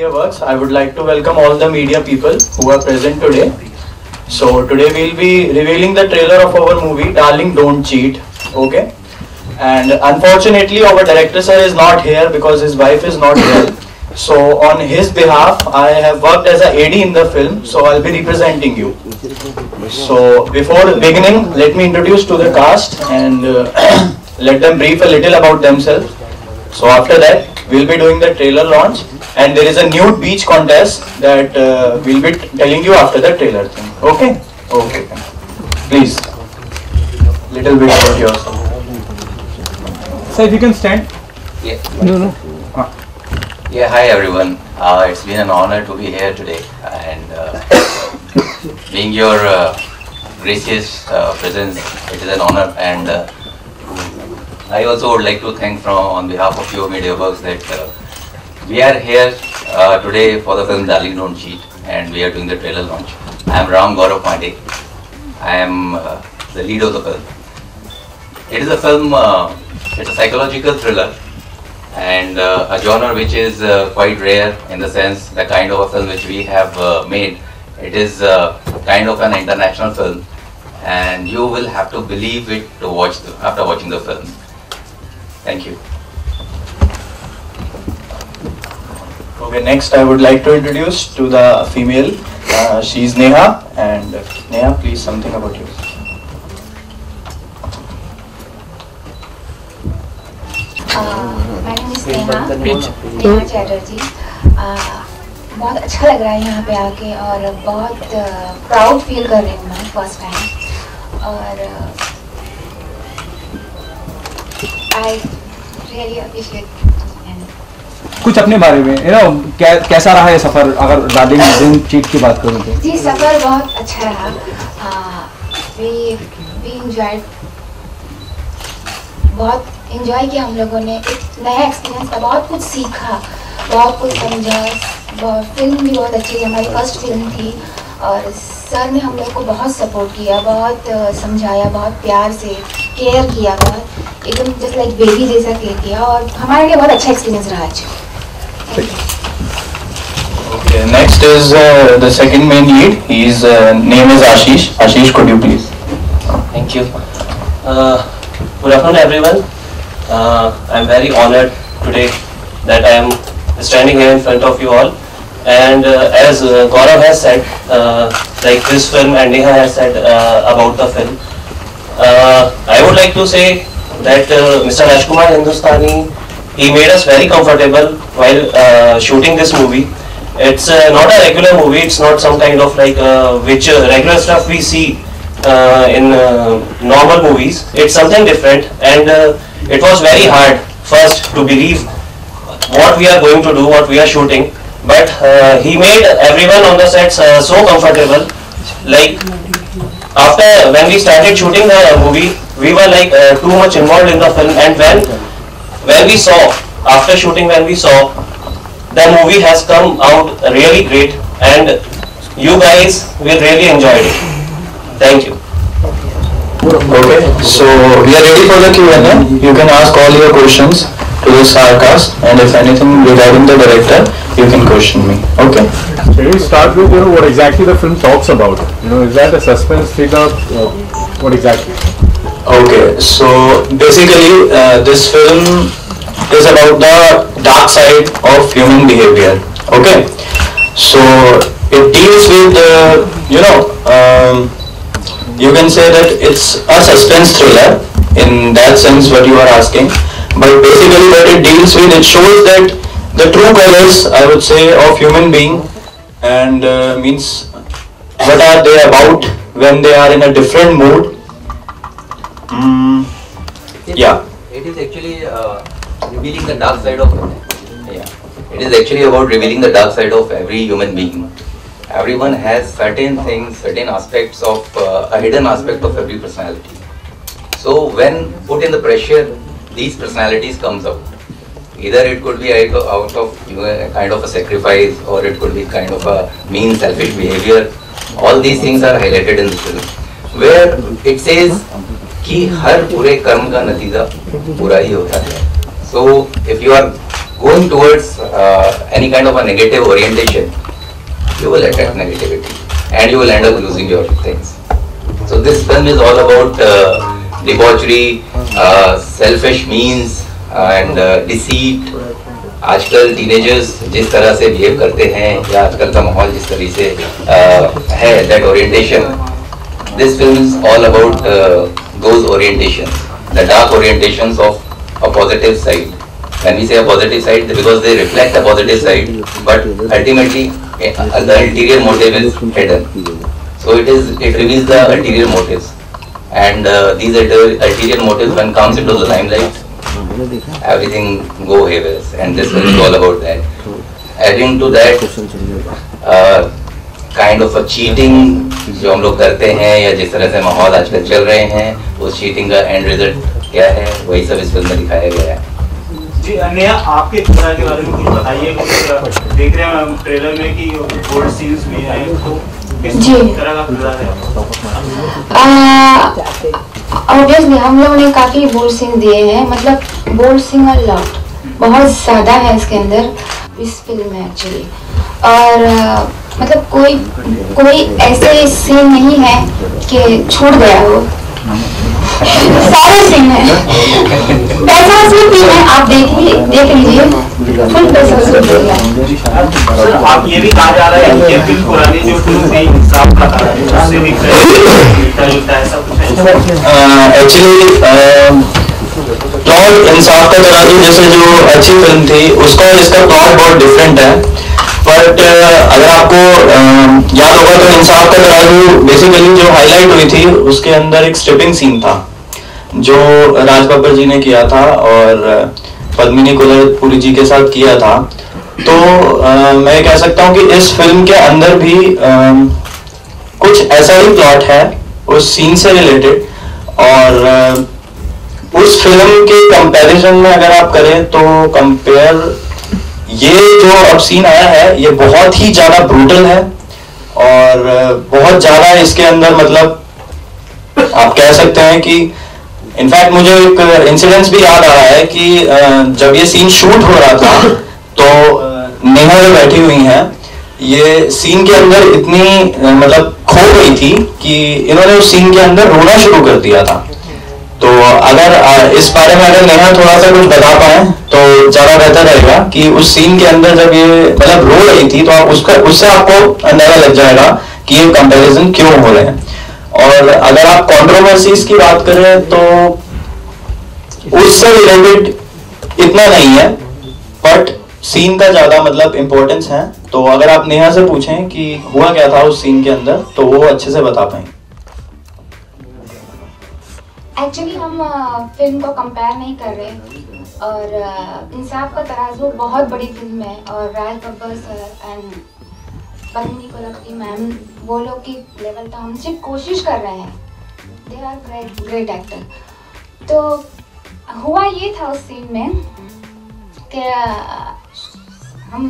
MediaWorks. I would like to welcome all the media people who are present today. So today we'll be revealing the trailer of our movie Darling Don't Cheat. Okay. And unfortunately our director sir is not here because his wife is not well. So on his behalf I have worked as a AD in the film. So I'll be representing you. So before beginning, let me introduce to the cast and let them brief a little about themselves. So after that, we'll be doing the trailer launch, and there is a nude beach contest that we'll be telling you after the trailer thing. Okay? Okay. Please, little bit about yourself. So if you can stand. Yeah. No. Yeah. Hi everyone. It's been an honor to be here today, and being your gracious presence, it is an honor. And I also would like to thank on behalf of your MediaWorks that we are here today for the film Darling Don't Cheat, and we are doing the trailer launch. I am Ram Gaurav Pandey. I am the lead of the film. It is a film, it's a psychological thriller, and a genre which is quite rare in the sense the kind of a film which we have made. It is kind of an international film, and you will have to believe it to watch after watching the film. Thank you. Okay, next I would like to introduce to the female. She's Neha, and Neha, please something about you. My name is Neha Chatterjee. बहुत अच्छा लग रहा है यहाँ पे आके और बहुत प्राउड फील कर रही हूँ मैं फर्स्ट टाइम और आई रियली अप्रिशिएट। कुछ अपने बारे में कैसा रहा है सफर, अगर डार्लिंग डोंट चीट की बात करूँ तो? जी सफर बहुत अच्छा रहा। वी एंजॉयड, बहुत एंजॉय किया हम लोगों ने। एक नया एक्सपीरियंस था, बहुत कुछ सीखा, बहुत कुछ समझा। फिल्म भी बहुत अच्छी थी, हमारी फर्स्ट फिल्म थी और सर ने हम लोग को बहुत सपोर्ट किया, बहुत समझाया, बहुत प्यार से केयर किया, बहुत एकदम जस्ट लाइक बेबी जैसा केयर किया और हमारे लिए बहुत अच्छा एक्सपीरियंस रहा। Okay, next is the second main lead. His name is Ashish. Ashish, could you please? Thank you. Good afternoon, everyone. I'm very honored today that I am standing here in front of you all. And as Gaurav has said, like this film and Neha has said about the film, I would like to say that Mr. Rajkumar Hindustani, he made us very comfortable while shooting this movie. It's not a regular movie, it's not some kind of like which regular stuff we see in normal movies. It's something different, and it was very hard first to believe what we are going to do, what we are shooting. But he made everyone on the sets so comfortable. Like after when we started shooting the movie, we were like too much involved in the film, and when we saw after shooting, when we saw the movie has come out really great, and you guys will really enjoy it. Thank you. Okay, so we are ready for the Q&A. You can ask all your questions to the cast, and if anything regarding the director, you can question me. Okay. Can we start with what exactly the film talks about? Is that a suspense thriller? What exactly? Okay, so basically this film is about the dark side of human behavior. Okay, so it deals with you can say that it's a suspense thriller in that sense what you are asking, but basically what it deals with, it shows that the true colors, I would say, of human being, and means what are they about when they are in a different mood. Yeah. It is actually revealing the dark side of It is actually about revealing the dark side of every human being. Everyone has certain things, certain aspects of a hidden aspect of every personality. So when put in the pressure, these personalities comes out. Either it could be out of a kind of a sacrifice, or it could be kind of a mean, selfish behavior. All these things are highlighted in the film, where it says कि हर बुरे कर्म का नतीजा बुरा ही होता है. So if you are going towards any kind of a negative orientation, you will attract negativity and you will end up losing your things. So this film is all about debauchery, selfish means and deceit. आजकल teenagers जिस तरह से behave करते हैं या आजकल का माहौल जिस तरह से है, that orientation, this film is all about those orientations, the dark orientations of a positive side. When we say a positive side, because they reflect a positive side, but ultimately the ulterior motive is hidden. So it reveals the ulterior motives, and these ulterior motives, when comes into the limelight, everything go haywire, and this film is all about that. Adding to that, kind of a cheating जो हम लोग करते हैं या जिस तरह से माहौल आजकल चल रहे हैं, उस चीटिंग का एंड रिजल्ट क्या है, वही सब इस फिल्म में दिखाया गया है. जी नेहा, आपके किरदार के बारे में कुछ बताइए. कुछ देख रहे हैं हम ट्रेलर में कि बोल्ड सीन्स भी हैं, तो किस तरह का किरदार है? ऑब्वियसली हम लोगों ने काफी बोल्ड सीन दिए हैं, मतलब बोल्ड सीन और लॉट बहुत ज्यादा है इसके अंदर इस फिल्म में एक्चुअली. और मतलब कोई ऐसे सीन नहीं है कि छूट गया हो, सारे सीन है. पैसा सूट भी है, आप देख लीजिए, फुल पैसा सूट है. सर, आप ये भी कहा जा रहा है कि फिल्म पुरानी जो फिल्म थी इंसाफ का था, उससे भी मिलता है सब कुछ. एक्चुअली प्लॉट इंसाफ का तराजू जैसे जो अच्छी फिल्म थी, उसका इसका प्लॉट बहुत डिफरेंट है. बट अगर आपको याद होगा तो इंसाफ का तराजू बेसिकली जो हाईलाइट हुई थी, उसके अंदर एक स्ट्रिपिंग सीन था जो राज बब्बर जी ने किया था और पद्मिनी कुलरपुरी जी के साथ किया था. तो मैं कह सकता हूँ कि इस फिल्म के अंदर भी कुछ ऐसा ही प्लॉट है उस सीन से रिलेटेड. और उस फिल्म के कंपैरिजन में अगर आप करें तो कंपेयर ये जो अब सीन आया है, ये बहुत ही ज्यादा ब्रूटल है और बहुत ज्यादा इसके अंदर, मतलब आप कह सकते हैं कि इनफैक्ट मुझे एक इंसिडेंस भी याद आ रहा है कि जब ये सीन शूट हो रहा था तो नेहा जो बैठी हुई हैं, ये सीन के अंदर इतनी मतलब खो गई थी कि इन्होंने उस सीन के अंदर रोना शुरू कर दिया था. तो अगर इस बारे में अगर नेहा थोड़ा सा कुछ बता पाए तो ज्यादा बेहतर रहेगा कि उस सीन के अंदर जब ये मतलब रो रही थी तो आप उससे आपको अंदाजा लग जाएगा कि ये कंपैरिजन क्यों हो रहे हैं. और अगर आप कंट्रोवर्सीज की बात करें तो उससे रिलेटेड इतना नहीं है, बट सीन का ज्यादा मतलब इम्पोर्टेंस है. तो अगर आप नेहा से पूछें कि हुआ क्या था उस सीन के अंदर तो वो अच्छे से बता पाएंगे. एक्चुअली हम फिल्म को कंपेयर नहीं कर रहे, और इंसाफ का तराजू बहुत बड़ी फिल्म है और Raj Babbar sir and Padmini Kolhapure ma'am, वो लोग की लेवल तो हम सिर्फ कोशिश कर रहे हैं. They are great actor. तो हुआ ये था उस सीन में कि हम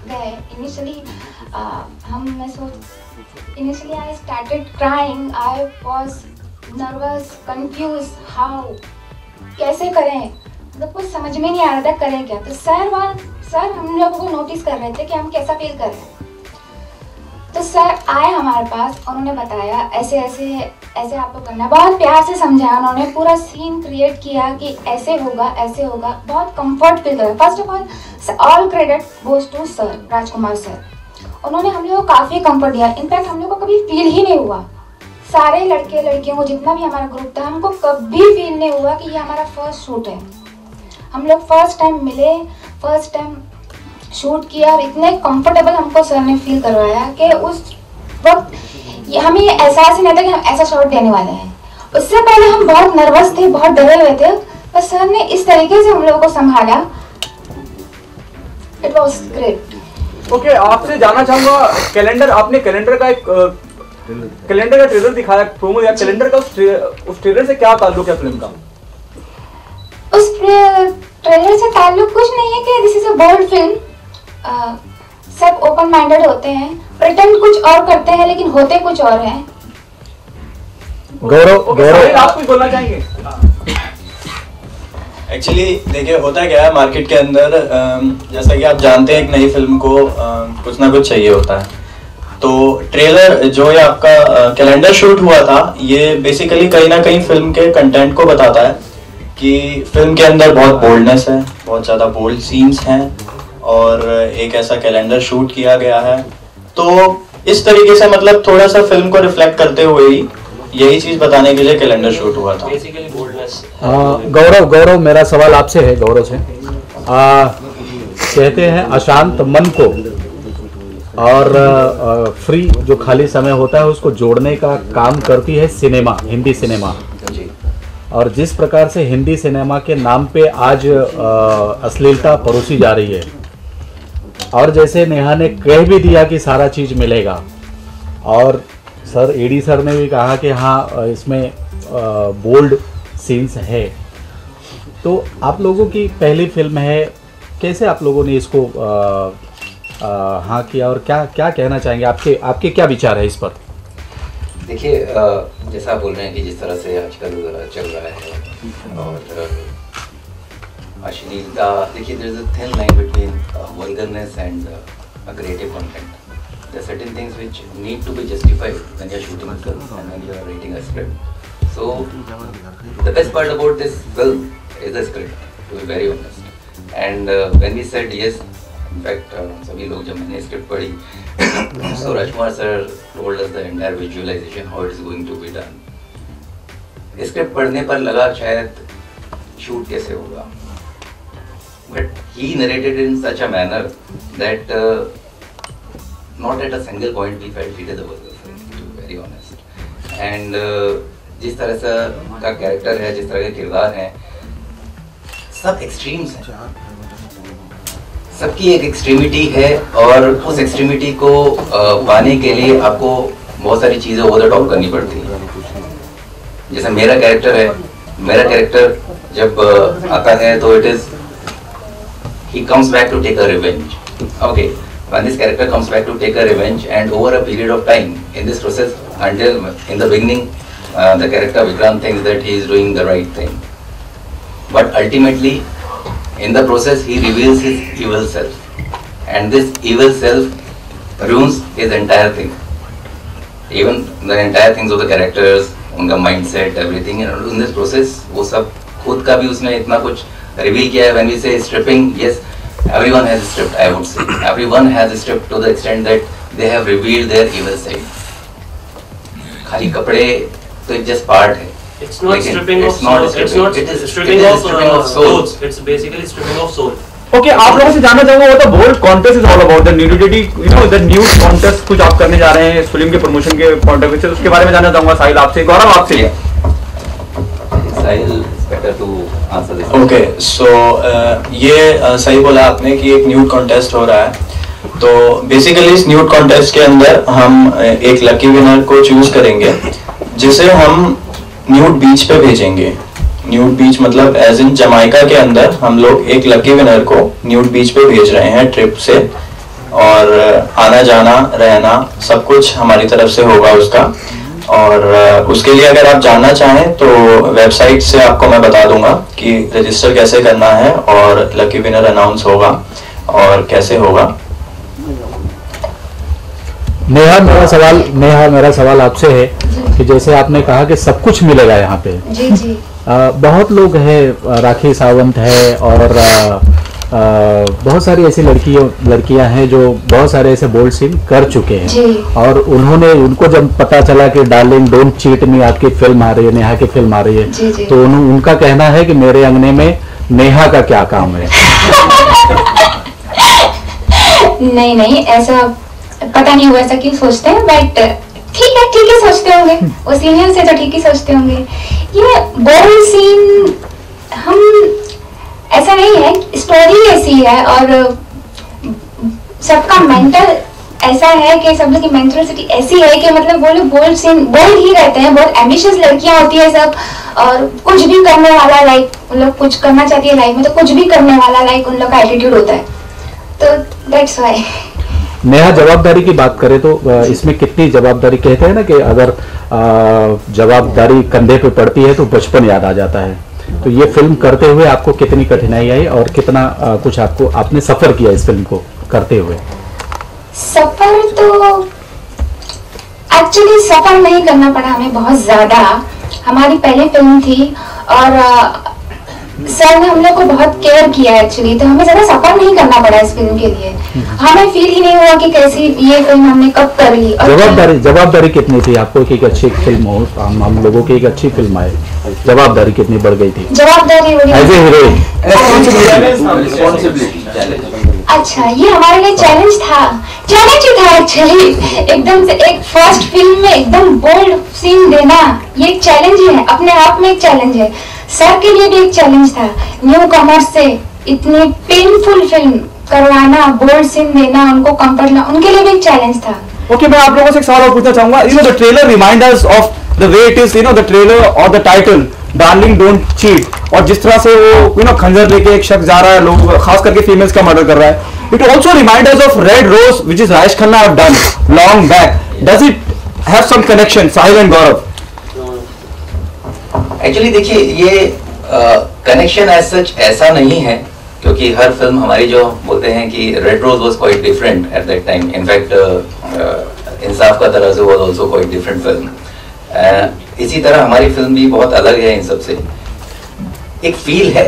गए initially, initially I started crying. I was nervous, confuse, how कैसे करें, मतलब कुछ समझ में नहीं आ रहा था करें क्या. तो सर हम लोगों को नोटिस कर रहे थे कि हम कैसा फील कर रहे हैं. तो सर आए हमारे पास, उन्होंने बताया ऐसे आपको करना, बहुत प्यार से समझाया उन्होंने, पूरा सीन क्रिएट किया कि ऐसे होगा ऐसे होगा, बहुत कंफर्ट फील करा. First of all credit goes to sir Rajkumar sir. उन्होंने हम लोग को काफ़ी कंफर्ट दिया. इनफैक्ट हम लोग को कभी फील ही नहीं हुआ, सारे लड़के लड़कियों को जितना भी हमारा ग्रुप था, हमको कभी फील नहीं हुआ कि ये हमारा फर्स्ट शूट है. हम लोग फर्स्ट टाइम मिले, फर्स्ट टाइम शूट किया और इतने कंफर्टेबल हमको सर ने फील करवाया कि उस वक्त हमें ये एहसास ही नहीं था कि हम ऐसा शॉट देने वाले हैं. उससे पहले हम बहुत नर्वस थे, बहुत डरे हुए थे, पर सर ने इस तरीके से हम लोगों को संभाला. It was great. ओके, आपसे जानना चाहूंगा कैलेंडर, आपने कैलेंडर का ट्रेलर दिखाया, प्रोमो या कैलेंडर का, उस ट्रेलर से क्या ताल्लुक है फिल्म का? उस ट्रेलर से ताल्लुक कुछ नहीं है कि this is a bold film. सब ओपन माइंडेड होते हैं, प्रिटेंड कुछ और करते हैं लेकिन होते कुछ और हैं. गौरव आप कुछ बोलना चाहेंगे? एक्चुअली देखिए होता क्या है मार्केट के अंदर, जैसा कि आप जानते हैं एक नई फिल्म को कुछ ना कुछ चाहिए होता है। तो ट्रेलर जो ये आपका कैलेंडर शूट हुआ था, ये बेसिकली कहीं ना कहीं फिल्म के कंटेंट को बताता है कि फिल्म के अंदर बहुत बोल्डनेस है, बहुत ज़्यादा बोल्ड सीन्स हैं और एक ऐसा कैलेंडर शूट किया गया है। तो इस तरीके से मतलब थोड़ा सा फिल्म को रिफ्लेक्ट करते हुए ही यही चीज़ बताने के लिए कैलेंडर शूट हुआ था। Basically boldness. गौरव मेरा सवाल आपसे है, गौरव से। कहते हैं अशांत मन को और फ्री जो खाली समय होता है उसको जोड़ने का काम करती है सिनेमा, हिंदी सिनेमा। और जिस प्रकार से हिंदी सिनेमा के नाम पे आज अश्लीलता परोसी जा रही है, और जैसे नेहा ने कह भी दिया कि सारा चीज़ मिलेगा, और सर एडी सर ने भी कहा कि हाँ इसमें बोल्ड सीन्स है, तो आप लोगों की पहली फिल्म है, कैसे आप लोगों ने इसको हाँ किया और क्या क्या कहना चाहेंगे, आपके क्या विचार है इस पर? देखिए जैसा आप बोल रहे हैं कि जिस तरह से आजकल चल रहा है और अश्लीलता, देखिए there is a thin line between vulgarness and a creative content. There are certain things which need to be justified when you are shooting a film and when you are writing a script. So the best part about this film is the script, to be very honest. And when we said yes, in fact सभी लोग जब मैंने script पढ़ी, so Rajkumar sir told us the entire visualization how it is going to be done. Script पढ़ने पर लगा शायद shoot कैसे होगा, but he narrated in such a manner that not at a single point we felt it is a vulgar film, to be very honest. And जिस तरह से का कैरेक्टर है, जिस तरह के किरदार हैं, सब एक्सट्रीम्स हैं, सबकी एक एक्सट्रीमिटी है और उस एक्सट्रीमिटी को पाने के लिए आपको बहुत सारी चीज़ें ओवर द टॉप करनी पड़ती हैं. जैसे मेरा कैरेक्टर है, मेरा कैरेक्टर जब आता है तो it is he comes back to take a revenge. Okay, when this character comes back to take a revenge, and over a period of time in this process, until in the beginning the character Vikrant thinks that he is doing the right thing, but ultimately in the process he reveals his evil self, and this evil self ruins his entire thing, even the entire things of the characters, उनका mindset, everything. And in this process वो सब खुद का भी उसने इतना कुछ reveal किया है. When we say stripping, yes, everyone has stripped. I would say everyone has stripped to the extent that they have revealed their evil side. खाली कपड़े तो एक just part है. It's not stripping of soul. It's not stripping of clothes. It's basically stripping of soul. Okay, आप लोगों से जानना चाहूंगा वो तो bold contest is all about the nudity, you know the nude contest कुछ आप करने जा रहे हैं इस फिल्म के प्रमोशन के पॉइंट ऑफ व्यू से, उसके बारे में जानना चाहूंगा साहिल आपसे, गौरव आपसे. Sahil better to answer this. Okay, so ये सही बोला आपने कि एक न्यूड कॉन्टेस्ट हो रहा है. तो बेसिकली इस न्यूड कॉन्टेस्ट के अंदर हम एक लकी विनर को चूज करेंगे जिसे हम न्यूड बीच पे भेजेंगे. न्यूड बीच मतलब एज इन जमाइका के अंदर हम लोग एक लकी विनर को न्यूड बीच पे भेज रहे हैं ट्रिप से, और आना जाना रहना सब कुछ हमारी तरफ से होगा उसका. और उसके लिए अगर आप जानना चाहें तो वेबसाइट से आपको मैं बता दूंगा कि रजिस्टर कैसे करना है और लकी विनर अनाउंस होगा और कैसे होगा. नेहा मेरा सवाल आपसे है कि जैसे आपने कहा कि सब कुछ मिलेगा यहाँ पे. जी जी. बहुत लोग हैं, राखी सावंत है और बहुत सारी ऐसी लड़कियां हैं जो बहुत सारे ऐसे बोल्ड सीन कर चुके हैं, और उनको जब पता चला कि डार्लिंग डोंट चीट मी आपकी फिल्म आ रही है, नेहा की फिल्म आ रही है, तो उनका कहना है कि मेरे अंगने में नेहा का क्या काम है. नहीं, ऐसा पता नहीं हुआ, ऐसा क्यों सोचते हैं, बट ठीक है सोचते होंगे, वो सीनियर से तो ठीक ही सोचते होंगे. ये बोल्ड सीन हम ऐसा नहीं है, स्टोरी ऐसी है और सबका मेंटल ऐसा है कि सब लोग की मेंटलिटी ऐसी है कि मतलब वो लोग बोल्ड ही रहते हैं. बहुत एम्बिशियस लड़कियां होती है सब, और कुछ भी करने वाला, लाइक उन लोग कुछ करना चाहती है लाइफ में तो कुछ भी करने वाला, लाइक उन लोग का एटीट्यूड होता है. तो दैट्स व्हाई. नेहा, जवाबदारी की बात करें तो इसमें कितनी जवाबदारी, कहते हैं ना कि अगर जवाबदारी कंधे पे पड़ती है तो बचपन याद आ जाता है. तो ये फिल्म करते हुए आपको कितनी कठिनाई आई और कितना कुछ आपने सफर किया इस फिल्म को करते हुए? सफर तो एक्चुअली सफर नहीं करना पड़ा हमें बहुत ज्यादा। हमारी पहली फिल्म थी और सर ने हम लोग को बहुत केयर किया एक्चुअली, तो हमें ज्यादा सफर नहीं करना पड़ा इस फिल्म के लिए। हमें फील ही नहीं हुआ कि कैसी ये फिल्म हमने कब कर ली। जवाबदारी कितनी थी आपको कि एक अच्छी फिल्म हो, हम लोगों की एक अच्छी फिल्म आए, जवाबदारी कितनी बढ़ गई थी? जवाबदारी एज ए हीरोइन। अच्छा, ये हमारे लिए चैलेंज ही था एक्चुअली। एकदम से एक फर्स्ट फिल्म में एकदम बोल्ड सीन देना, ये एक चैलेंज ही है, अपने आप में एक चैलेंज है। सर के लिए भी एक चैलेंज था, न्यू कमर्स से इतनी पेनफुल फिल्म करवाना, बोल्ड सीन देना, उनको कंफर्ट ला, उनके लिए भी एक चैलेंज था। ओके, मैं आप लोगों से एक सवाल और पूछना चाहूंगा। The trailer remind us of the way it is, the trailer और the title darling don't cheat, और जिस तरह से वो खंजर लेके एक शख्स जा रहा है, लोग खास करके फीमेल्स का मर्डर कर रहा है। It also remind us of red rose which is Rajesh Khanna have done long back. Does it have some connection, Sahil and Gaurav? Actually देखिए, ये कनेक्शन एज सच ऐसा नहीं है, क्योंकि हर फिल्म हमारी जो बोलते हैं कि red rose was quite different at that time. In fact Insaf Ka Tarazu was also quite different film. इसी तरह हमारी फिल्म भी बहुत अलग है इन सब से। एक फील है,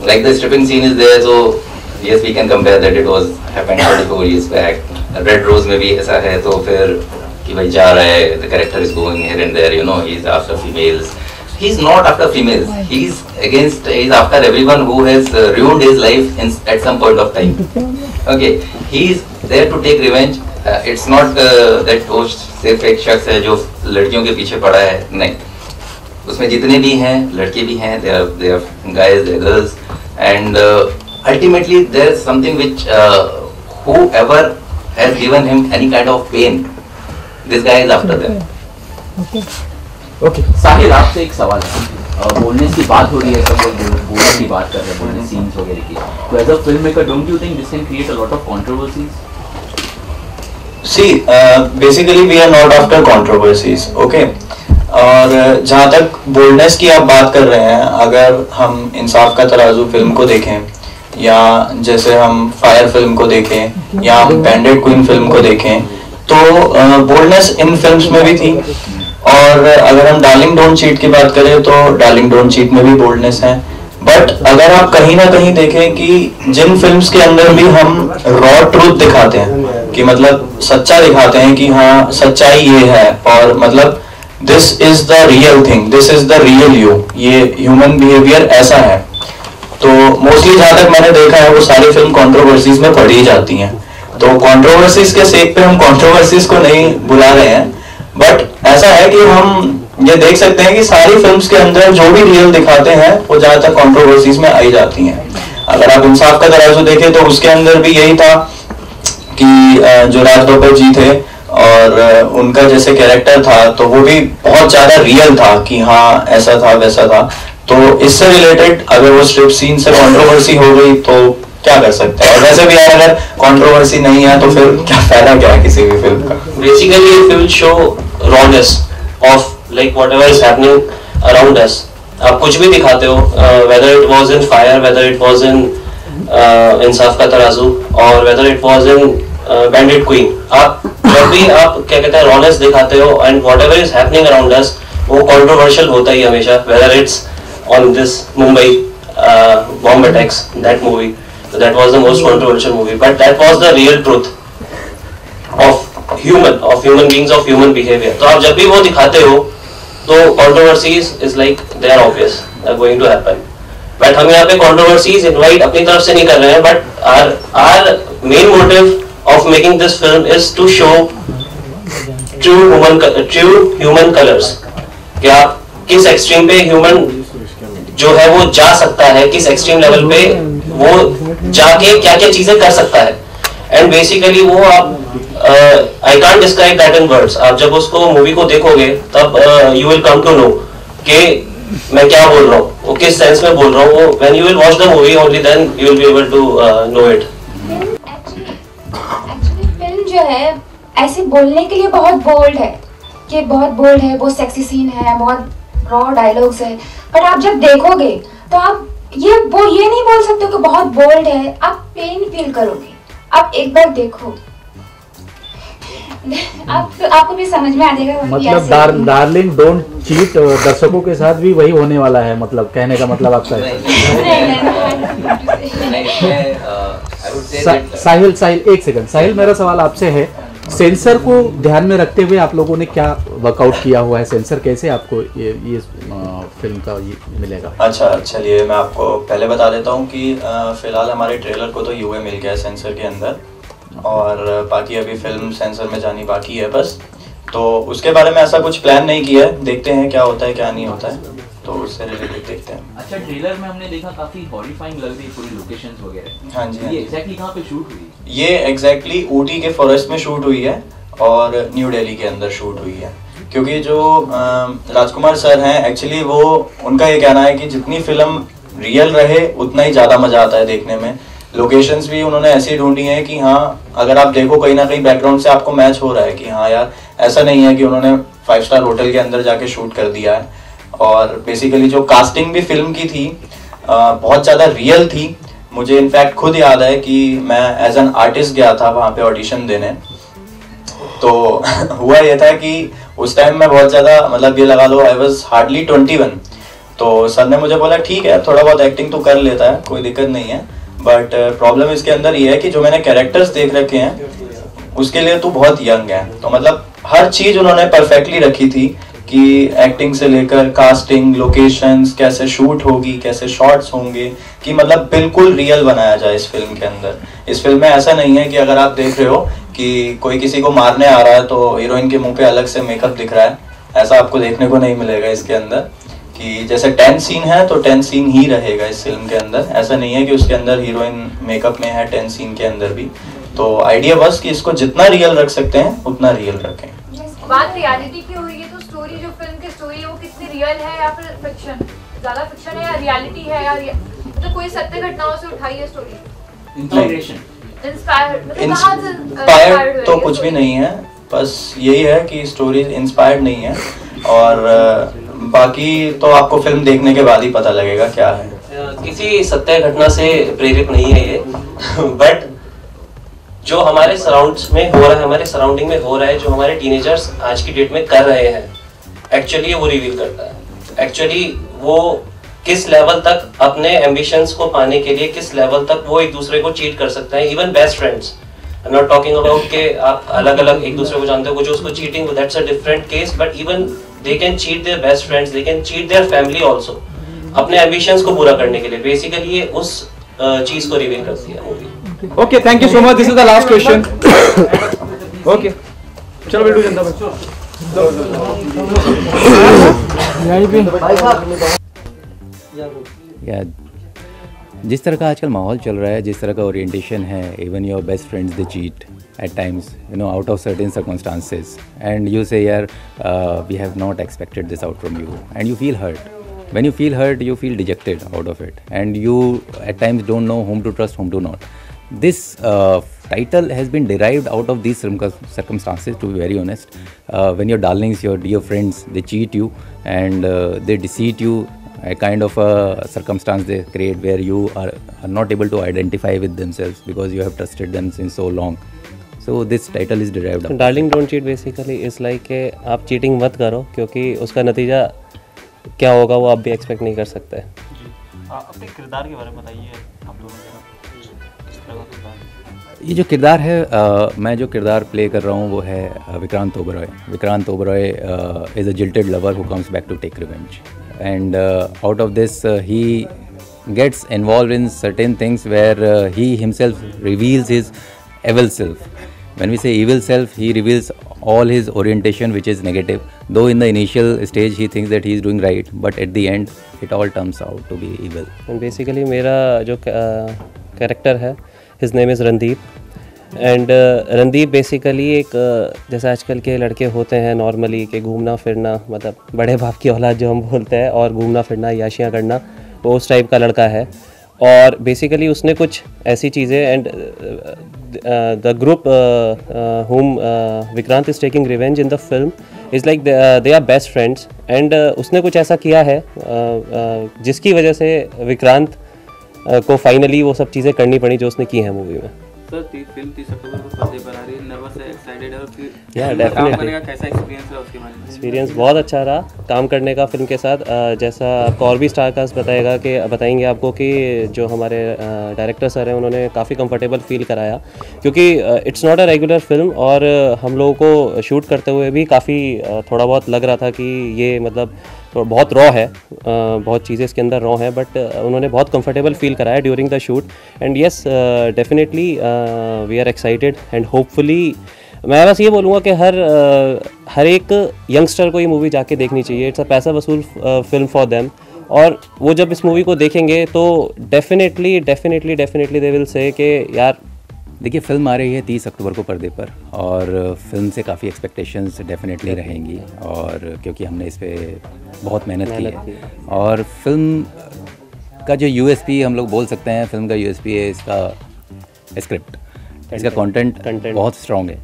like the stripping scene is there, so yes we can compare that it was happened 24 years बैक। रेड रोज में भी ऐसा है, तो फिर कि भाई जा रहा है, the character is going here and there, he is after females. He's not after females. He's after everyone who has ruined his life at some point of time. Okay, he's there to take revenge. It's not that वो सिर्फ एक शख्स है जो लड़कियों के पीछे पड़ा है, नहीं। उसमें जितने भी हैं, लड़के भी हैं, they are guys, they are girls, and ultimately there is something which whoever has given him any kind of pain, this guy is after them. Okay, Sahil आपसे एक सवाल है। बोलने की बात हो रही है, सब लोग बोलने की बात कर रहे हैं, बोलने सीन्स वगैरह की, तो as a film maker don't you think this can create a lot of controversies? See basically we are not after controversies, okay. और जहाँ तक बोल्डनेस की आप बात कर रहे हैं, अगर हम इंसाफ का तराजू फिल्म को देखें, या जैसे हम फायर फिल्म को देखें, या हम बैंडेड क्वीन फिल्म को देखें, तो बोल्डनेस इन फिल्म्स में भी थी। और अगर हम डार्लिंग डोंट चीट की बात करें, तो डार्लिंग डोंट चीट में भी बोल्डनेस है। बट अगर आप कहीं ना कहीं देखें कि जिन फिल्म्स के अंदर भी हम रॉ ट्रूथ दिखाते हैं, कि मतलब सच्चा दिखाते हैं कि हाँ सच्चाई ये है, और मतलब this is the real thing, this is the real you, ये ह्यूमन बिहेवियर ऐसा है, तो मोस्टली जहां तक मैंने देखा है वो सारी फिल्म कंट्रोवर्सीज में पड़ी जाती हैं। तो कंट्रोवर्सीज के सेक पे हम कंट्रोवर्सीज को नहीं बुला रहे हैं, बट ऐसा है कि हम ये देख सकते हैं कि सारी फिल्म्स के अंदर जो भी रियल दिखाते हैं वो ज्यादातर कंट्रोवर्सीज में आई जाती हैं। अगर आप इंसाफ का तराजू देखें तो उसके अंदर भी यही था कि जो राज बब्बर जी थे और उनका जैसे कैरेक्टर था, तो वो भी बहुत ज्यादा रियल था कि हाँ ऐसा था वैसा था। तो इससे रिलेटेड अगर वो स्ट्रिप सीन से कंट्रोवर्सी हो गई तो क्या कर सकते हैं। और वैसे भी यार अगर कंट्रोवर्सी नहीं है तो फिर क्या फायदा क्या है किसी भी फिल्म का। Basically, it will show rawness of like whatever is happening around us. आप कुछ भी दिखाते हो, whether it was in fire, whether it was in इंसाफ का तराजू, और whether it was in bandit queen, आप जब भी आप क्या कहते हैं rawness दिखाते हो, and whatever is happening around us वो controversial होता ही हमेशा, whether it's on this Mumbai bomb attacks, that movie, so that was the most controversial movie, but that was the real truth of human beings, of human behavior. तो आप जब भी वो दिखाते हो तो controversies is like they are obvious, they are going to happen. But हम यहाँ पे controversies invite अपनी तरफ से नहीं कर रहे हैं, but our main motive of making this film is to show true human colors. कि आप किस एक्सट्रीम पे ह्यूमन जो है वो जा सकता है, किस एक्सट्रीम लेवल पे वो जाके क्या क्या चीजें कर सकता है। एंड बेसिकली वो आप I can't describe that in words. आप जब उसको मूवी को देखोगे तब you will come to know कि मैं क्या बोल रहा हूँ, वो किस सेंस में बोल रहा हूँ। When you will watch the movie only then you will be able to know it. Actually film जो है ऐसे बोलने के लिए बहुत बोल्ड है, कि बहुत बोल्ड है, बहुत सेक्सी सीन है, बहुत रॉ डायलॉग्स है, बट आप जब देखोगे तो आप ये नहीं बोल सकते कि बहुत बोल्ड है, आप पेन फील करोगे। आप एक बार देखो, आपको भी समझ में आ जाएगा। मतलब डार्लिंग डोंट चीट दर्शकों के साथ भी वही होने वाला है, मतलब कहने का मतलब आपका है। साहिल एक सेकंड, साहिल मेरा सवाल आपसे है, सेंसर को ध्यान में रखते हुए आप लोगों ने क्या वर्कआउट किया हुआ है? सेंसर कैसे आपको ये फिल्म का ये मिलेगा? अच्छा, चलिए मैं आपको पहले बता देता हूँ कि फिलहाल हमारे ट्रेलर को तो यूए मिल गया है सेंसर के अंदर, और बाकी अभी फिल्म सेंसर में जानी बाकी है बस। तो उसके बारे में ऐसा कुछ प्लान नहीं किया है, देखते हैं क्या होता है क्या नहीं होता है, तो उससे रिलेटेड देखते हैं। अच्छा, ट्रेलर में हमने देखा काफी हॉरिफाइंग लग रही पूरी लोकेशंस वगैरह। हाँ जी, ये एग्जैक्टली कहाँ पे शूट हुई? ये एग्जैक्टली ऊटी के फॉरेस्ट में शूट हुई है और न्यू दिल्ली के अंदर शूट हुई है, क्योंकि जो राजकुमार सर हैं एक्चुअली वो उनका ये कहना है कि जितनी फिल्म रियल रहे उतना ही ज़्यादा मज़ा आता है देखने में। लोकेशंस भी उन्होंने ऐसी ढूंढी हैं कि हाँ अगर आप देखो कहीं ना कहीं बैकग्राउंड से आपको मैच हो रहा है कि हाँ यार ऐसा नहीं है कि उन्होंने 5 स्टार होटल के अंदर जाके शूट कर दिया है। और बेसिकली जो कास्टिंग भी फिल्म की थी बहुत ज़्यादा रियल थी। मुझे इनफैक्ट खुद याद है कि मैं एज एन आर्टिस्ट गया था वहाँ पे ऑडिशन देने, तो हुआ ये था कि उस टाइम में बहुत ज़्यादा मतलब ये लगा लो आई वॉज हार्डली 21। तो सर ने मुझे बोला ठीक है थोड़ा बहुत एक्टिंग तो कर लेता है, कोई दिक्कत नहीं है, बट प्रॉब्लम इसके अंदर ये है कि जो मैंने कैरेक्टर्स देख रखे हैं उसके लिए तू बहुत यंग है। तो मतलब हर चीज़ उन्होंने परफेक्टली रखी थी कि एक्टिंग से लेकर कास्टिंग, लोकेशंस, कैसे शूट होगी, कैसे शॉट्स होंगे, कि मतलब बिल्कुल रियल बनाया जाए इस फिल्म के अंदर। इस फिल्म में ऐसा नहीं है कि अगर आप देख रहे हो कि कोई किसी को मारने आ रहा है तो हीरोइन के मुंह पे अलग से मेकअप दिख रहा है, ऐसा आपको देखने को नहीं मिलेगा इसके अंदर। कि जैसे 10 सीन है तो 10 सीन ही रहेगा इस फिल्म के अंदर, ऐसा नहीं है कि उसके अंदर हीरोइन मेकअप में है 10 सीन के अंदर भी। तो आइडिया बस कि इसको जितना रियल रख सकते हैं उतना रियल रखें। बात रियलिटी की हुई है तो स्टोरी जो फिल्म की स्टोरी है वो कितनी रियल है या फिर फिक्शन, ज्यादा फिक्शन है या रियलिटी है या तो कोई सत्य घटनाओं से उठाई है स्टोरी? इंस्पायर्ड तो कुछ भी नहीं है, बस यही है कि स्टोरी इंस्पायर्ड नहीं है, और बाकी तो आपको फिल्म देखने के बाद ही पता लगेगा क्या है। किसी सत्य घटना से प्रेरित नहीं है ये बट जो हमारे सराउंड्स में हो रहा है, हमारे सराउंडिंग में हो रहा है, जो हमारे टीनेजर्स आज की डेट में कर रहे हैं, एक्चुअली वो रिवील करता है एक्चुअली वो किस लेवल तक अपने एम्बिशंस को पाने के लिए किस लेवल तक वो एक दूसरे को चीट कर सकते हैं। Even best friends, I am not talking about के आप अलग अलग एक दूसरे को जानते हो, जो उसको cheating that's a different case, but even they can cheat their best friends, they can cheat their family also अपने एम्बिशंस को पूरा करने के लिए। बेसिकली ये उस चीज को रिवील करती है movie. Okay, thank you so much. This is the last question. Okay. चलो बिल्डू जनता भाई। जिस तरह का आजकल माहौल चल रहा है, जिस तरह का ओरिएंटेशन है, even your best friends they cheat at times, you know, out of certain circumstances, and you say yaar we have not expected this out from you, and you feel hurt. When you feel hurt, you feel dejected out of it, and you at times don't know whom to trust, whom to not. This title has been derived out of these circumstances, to be very honest. When your darlings, your dear friends, they cheat you and they deceive you, a kind of a circumstance they create where you are not able to identify with themselves because you have trusted them since so long. So this title is derived. Darling Don't Cheat basically is like आप cheating मत करो क्योंकि उसका नतीजा क्या होगा वो आप भी एक्सपेक्ट नहीं कर सकते। अपने किरदार के बारे में बताइए आप दोनों का। ये जो किरदार है मैं जो किरदार प्ले कर रहा हूँ वो है Vikrant Oberoi. Vikrant Oberoi is a jilted lover who comes back to take revenge, and out of this he gets involved in certain things where he himself reveals his evil self. When we say evil self, he reveals all his orientation which is negative, though in the initial stage he thinks that he is doing right, but at the end it all turns out to be evil. And basically मेरा जो character है his name is Randeep, and Randeep basically एक जैसे आजकल के लड़के होते हैं नॉर्मली कि घूमना फिरना, मतलब बड़े बाप की औलाद जो हम बोलते हैं, और घूमना फिरना याशियाँ करना, वो उस टाइप का लड़का है। और बेसिकली उसने कुछ ऐसी चीज़ें, and the group whom Vikrant is taking revenge in the film is like they are best friends and उसने कुछ ऐसा किया है जिसकी वजह से विक्रांत को फाइनली वो सब चीज़ें करनी पड़ी जो उसने की हैं मूवी में। सर फिल्म 30 अक्टूबर को पर्दे पर आ रही है, नर्वस है, एक्साइटेड है, और डेफिनेटली काम करने का कैसा एक्सपीरियंस रहा उसके बारे में? एक्सपीरियंस बहुत अच्छा रहा काम करने का फिल्म के साथ। जैसा आपको और भी स्टारकास्ट बताएंगे आपको कि जो हमारे डायरेक्टर सर हैं उन्होंने काफ़ी कंफर्टेबल फील कराया, क्योंकि it's not a regular film और हम लोगों को शूट करते हुए भी काफ़ी थोड़ा बहुत लग रहा था कि ये मतलब बहुत रॉ है, बहुत चीज़ें इसके अंदर रॉ हैं, बट उन्होंने बहुत कंफर्टेबल फील कराया during the shoot and yes definitely we are excited and hopefully मैं बस ये बोलूँगा कि हर एक यंगस्टर को ये मूवी जाके देखनी चाहिए। इट्स अ पैसा वसूल फिल्म फॉर देम, और वो जब इस मूवी को देखेंगे तो डेफिनेटली दे विल से कि यार देखिए फिल्म आ रही है 30 अक्टूबर को पर्दे पर, और फिल्म से काफ़ी एक्सपेक्टेशंस डेफिनेटली रहेंगी, और क्योंकि हमने इस पर बहुत मेहनत की है, और फिल्म का जो यूएसपी हम लोग बोल सकते हैं, फिल्म का यूएसपी है इसका स्क्रिप्ट, इसका कंटेंट बहुत स्ट्रॉन्ग है,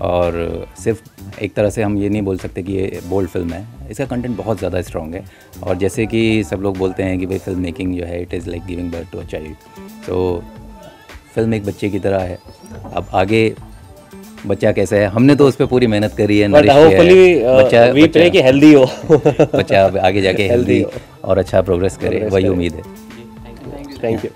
और सिर्फ एक तरह से हम ये नहीं बोल सकते कि ये बोल्ड फिल्म है, इसका कंटेंट बहुत ज़्यादा स्ट्रॉन्ग है। और जैसे कि सब लोग बोलते हैं कि भाई फिल्म मेकिंग जो है it is like giving birth to a child, तो फिल्म एक बच्चे की तरह है। अब आगे बच्चा कैसा है, हमने तो उस पर पूरी मेहनत करी है, बच्चा कि हेल्दी हो बच्चा आगे जाके हेल्दी और अच्छा प्रोग्रेस करे, वही उम्मीद है। Thank you.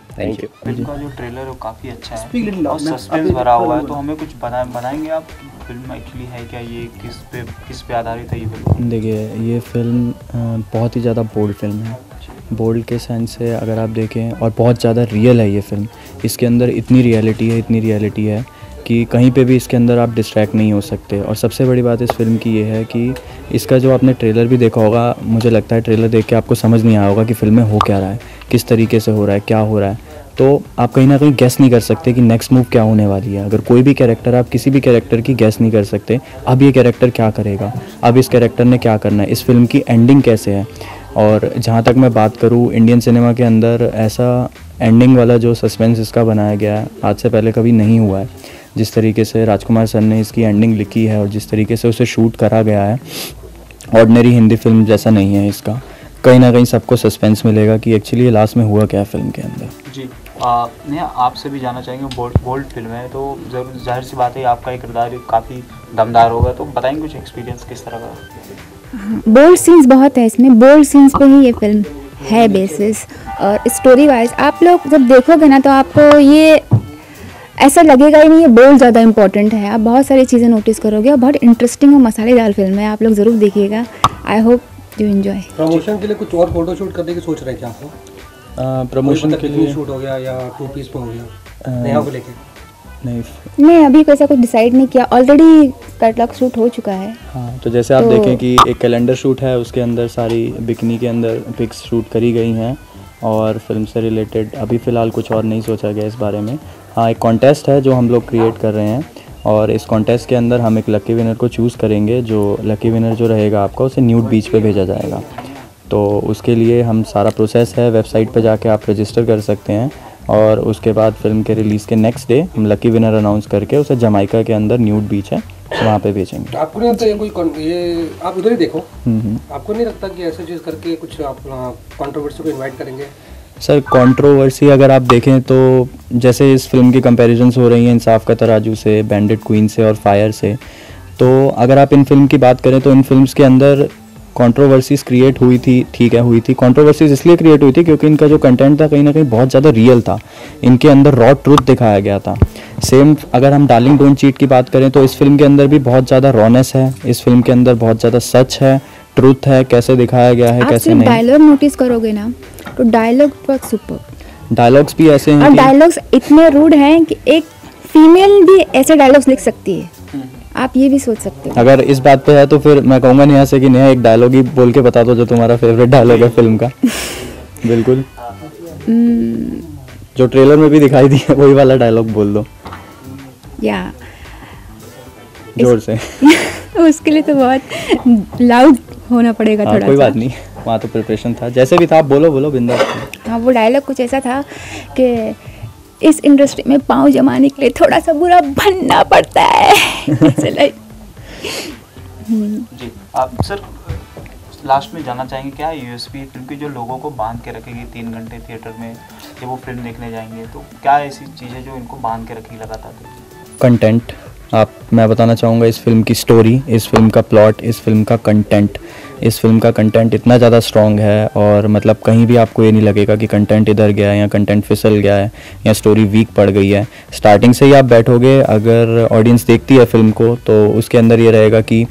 फिल्म का जो ट्रेलर है वो काफ़ी अच्छा है और सस्पेंस भरा हुआ है, तो हमें कुछ बनाएंगे आप, फिल्म एक्चुअली है क्या, ये किस पे आधारित है ये फिल्म? देखिए ये फिल्म बहुत ही ज़्यादा बोल्ड फिल्म है, बोल्ड के सेंस से अगर आप देखें, और बहुत ज़्यादा रियल है ये फिल्म। इसके अंदर इतनी रियलिटी है कि कहीं पे भी इसके अंदर आप डिस्ट्रैक्ट नहीं हो सकते। और सबसे बड़ी बात इस फिल्म की ये है कि इसका जो आपने ट्रेलर भी देखा होगा, मुझे लगता है ट्रेलर देख के आपको समझ नहीं आया होगा कि फिल्म में हो क्या रहा है, किस तरीके से हो रहा है, क्या हो रहा है, तो आप कहीं ना कहीं गेस नहीं कर सकते कि नेक्स्ट मूव क्या होने वाली है। अगर कोई भी कैरेक्टर, आप किसी भी कैरेक्टर की गेस नहीं कर सकते, अब ये कैरेक्टर क्या करेगा, अब इस कैरेक्टर ने क्या करना है, इस फिल्म की एंडिंग कैसे है। और जहाँ तक मैं बात करूँ, इंडियन सिनेमा के अंदर ऐसा एंडिंग वाला जो सस्पेंस इसका बनाया गया है आज से पहले कभी नहीं हुआ है। जिस तरीके से राजकुमार सर ने इसकी एंडिंग लिखी है और जिस तरीके से उसे शूट करा गया है, ऑर्डिनरी हिंदी फिल्म जैसा नहीं है इसका। कहीं ना कहीं सबको सस्पेंस मिलेगा कि एक्चुअली ये लास्ट में हुआ क्या है फिल्म के अंदर। जी नेहा, आपसे भी जानना चाहेंगे, बोल्ड फिल्म है तो जरूर जाहिर सी बात है आपका एक किरदार काफ़ी दमदार होगा, तो बताएंगे कुछ एक्सपीरियंस किस तरह का? बोल्ड सीन्स बहुत है इसमें, बोल्ड सीन्स पे ही ये फिल्म है बेसिस। और स्टोरी वाइज आप लोग जब देखोगे ना तो आपको ये ऐसा लगेगा ही नहीं ये बोल्ड ज़्यादा इंपॉर्टेंट है, आप बहुत सारी चीज़ें नोटिस करोगे और बहुत इंटरेस्टिंग और मसालेदार फिल्म है, आप लोग ज़रूर देखिएगा। I hope you enjoy. Promotion के लिए कुछ और फोटो शूट करने की सोच रहे हैं क्या आप? प्रमोशन के लिए शूट हो गया या 2 पीस में हो गया, नेहा को लेके? नहीं अभी कैसा कुछ डिसाइड नहीं किया, ऑलरेडी कैटलॉग शूट हो चुका है। हाँ, तो जैसे आप देखें कि एक कैलेंडर शूट है, उसके अंदर सारी बिकनी के अंदर पिक्स शूट करी गई हैं, और फिल्म से रिलेटेड अभी फ़िलहाल कुछ और नहीं सोचा गया इस बारे में। हाँ, एक कॉन्टेस्ट है जो हम लोग क्रिएट कर रहे हैं, और इस कॉन्टेस्ट के अंदर हम एक लकी विनर को चूज़ करेंगे, जो लकी विनर जो रहेगा आपका उसे न्यूड बीच पे भेजा जाएगा। तो उसके लिए हम सारा प्रोसेस है, वेबसाइट पे जाके आप रजिस्टर कर सकते हैं, और उसके बाद फिल्म के रिलीज़ के नेक्स्ट डे हम लकी विनर अनाउंस करके उसे जमाइका के अंदर न्यूड बीच है वहाँ पे भेजेंगे। आपको नहीं लगता ये आप उधर ही देखो, आपको नहीं लगता कि ऐसा चीज़ करके कुछ आप कंट्रोवर्सी को इन्वाइट करेंगे? सर कंट्रोवर्सी अगर आप देखें तो जैसे इस फिल्म की कंपैरिजन्स हो रही हैं इंसाफ का तराजू से, बैंडिट क्वीन से और फायर से, तो अगर आप इन फिल्म की बात करें तो इन फिल्म्स के अंदर कंट्रोवर्सीज क्रिएट हुई थी, ठीक है हुई थी। कंट्रोवर्सीज इसलिए क्रिएट हुई थी क्योंकि इनका जो कंटेंट था कहीं ना कहीं बहुत ज़्यादा रियल था, इनके अंदर रॉ ट्रूथ दिखाया गया था। सेम अगर हम डार्लिंग डोंट चीट की बात करें तो इस फिल्म के अंदर भी बहुत ज़्यादा रॉनेस है, इस फिल्म के अंदर बहुत ज़्यादा सच है, ट्रूथ है, कैसे दिखाया गया है, कैसे नहीं। डायलॉग नोटिस करोगे ना तो डायलॉग बहुत सुपर, डायलॉग्स भी ऐसे हैं और डायलॉग्स इतने रूड हैं कि एक फीमेल भी ऐसे डायलॉग्स लिख सकती है, आप ये भी सोच सकते हो। अगर इस बात पे है तो फिर मैं कहूँगा नेहा से कि नेहा एक डायलॉग ही बोल के बता दो जो तुम्हारा फेवरेट डायलॉग है फिल्म का। बिल्कुल जो ट्रेलर में भी दिखाई दिया वही वाला डायलॉग बोल दो या जोर से। उसके लिए तो बहुत लाउड होना पड़ेगा थोड़ा। कोई बात नहीं, वहाँ तो प्रिपरेशन था, जैसे भी था आप बोलो बिंदास। हाँ, वो डायलॉग कुछ ऐसा था कि इस इंडस्ट्री में पाँव जमाने के लिए थोड़ा सा बुरा बनना पड़ता है। जी आप सर लास्ट में जानना चाहेंगे क्या यूएसपी फिल्म की जो लोगों को बांध के रखेगी 3 घंटे थिएटर में जब वो फिल्म देखने जाएंगे, तो क्या ऐसी चीज़ें जो इनको बांध के रखेगी लगातार? कंटेंट। मैं बताना चाहूँगा इस फिल्म की स्टोरी, इस फिल्म का प्लॉट, इस फिल्म का कंटेंट। इस फिल्म का कंटेंट इतना ज़्यादा स्ट्रॉन्ग है और मतलब कहीं भी आपको ये नहीं लगेगा कि कंटेंट इधर गया है या कंटेंट फिसल गया है या स्टोरी वीक पड़ गई है। स्टार्टिंग से ही आप बैठोगे, अगर ऑडियंस देखती है फिल्म को तो उसके अंदर ये रहेगा कि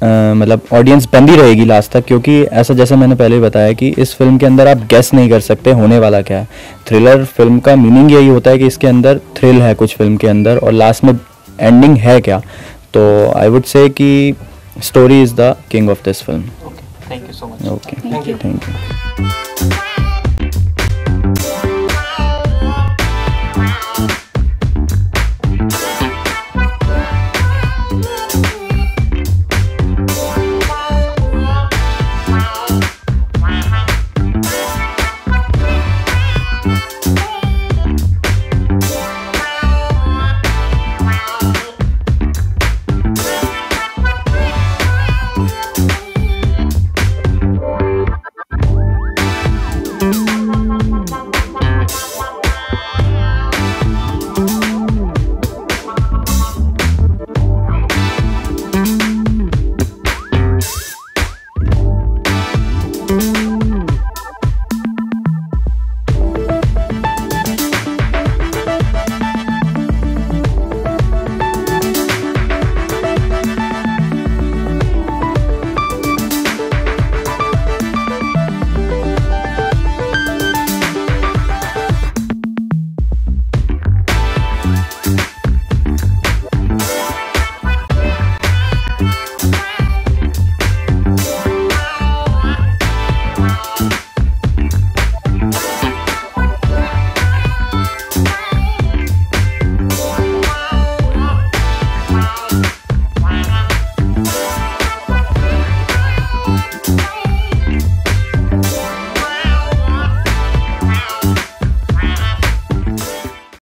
मतलब ऑडियंस बंदी रहेगी लास्ट तक, क्योंकि ऐसा जैसे मैंने पहले ही बताया कि इस फिल्म के अंदर आप गेस नहीं कर सकते होने वाला क्या है। थ्रिलर फिल्म का मीनिंग यही होता है कि इसके अंदर थ्रिल है कुछ फिल्म के अंदर और लास्ट में एंडिंग है क्या। तो आई वुड से कि story is the king of this film. Thank you so much. Okay, thank you. Thank you.